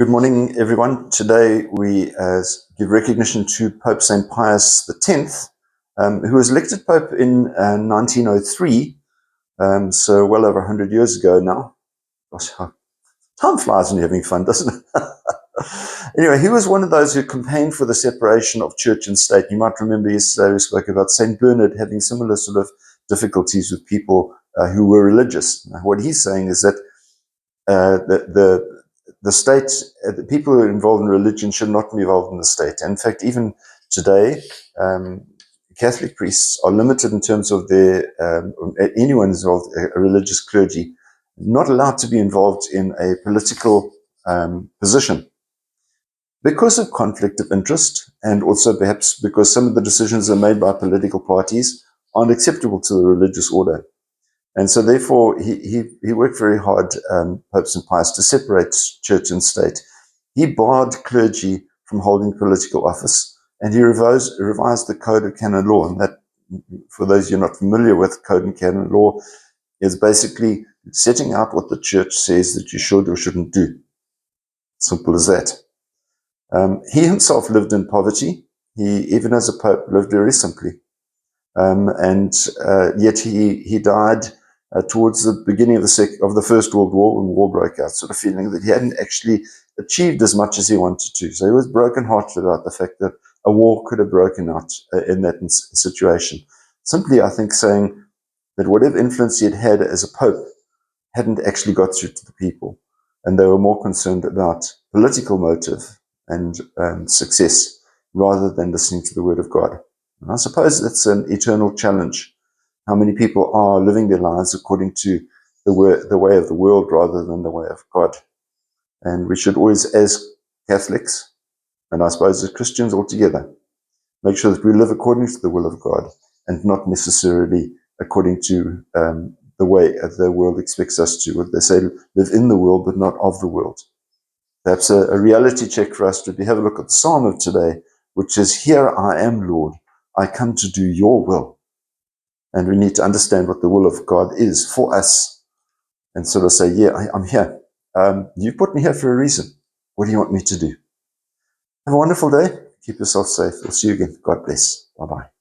Good morning, everyone. Today we give recognition to Pope St. Pius X, who was elected Pope in 1903, so well over 100 years ago now. Gosh, time flies when you're having fun, doesn't it? Anyway, he was one of those who campaigned for the separation of church and state. You might remember yesterday we spoke about St. Bernard having similar sort of difficulties with people who were religious. Now, what he's saying is that the state, the people who are involved in religion should not be involved in the state. In fact, even today, Catholic priests are limited in terms of their, anyone involved, a religious clergy, not allowed to be involved in a political position because of conflict of interest, and also perhaps because some of the decisions are made by political parties aren't acceptable to the religious order. And so therefore, he worked very hard, Pope St. Pius, to separate church and state. He barred clergy from holding political office, and he revised the Code of Canon Law. And that, for those you're not familiar with, Code of Canon Law is basically setting out what the church says that you should or shouldn't do. Simple as that. He himself lived in poverty. He, even as a pope, lived very simply. Yet he died towards the beginning of the First World War, when war broke out, sort of feeling that he hadn't actually achieved as much as he wanted to. So he was brokenhearted about the fact that a war could have broken out in that situation. Simply, I think, saying that whatever influence he had had as a pope hadn't actually got through to the people, and they were more concerned about political motive and success rather than listening to the word of God. And I suppose that's an eternal challenge. How many people are living their lives according to the way of the world rather than the way of God? And we should always, as Catholics, and I suppose as Christians altogether, make sure that we live according to the will of God and not necessarily according to the way the world expects us to. What they say, live in the world but not of the world. Perhaps a reality check for us would be have a look at the Psalm of today, which says, "Here I am, Lord, I come to do your will." And we need to understand what the will of God is for us and sort of say, yeah, I'm here. You put me here for a reason. What do you want me to do? Have a wonderful day. Keep yourself safe. We'll see you again. God bless. Bye-bye.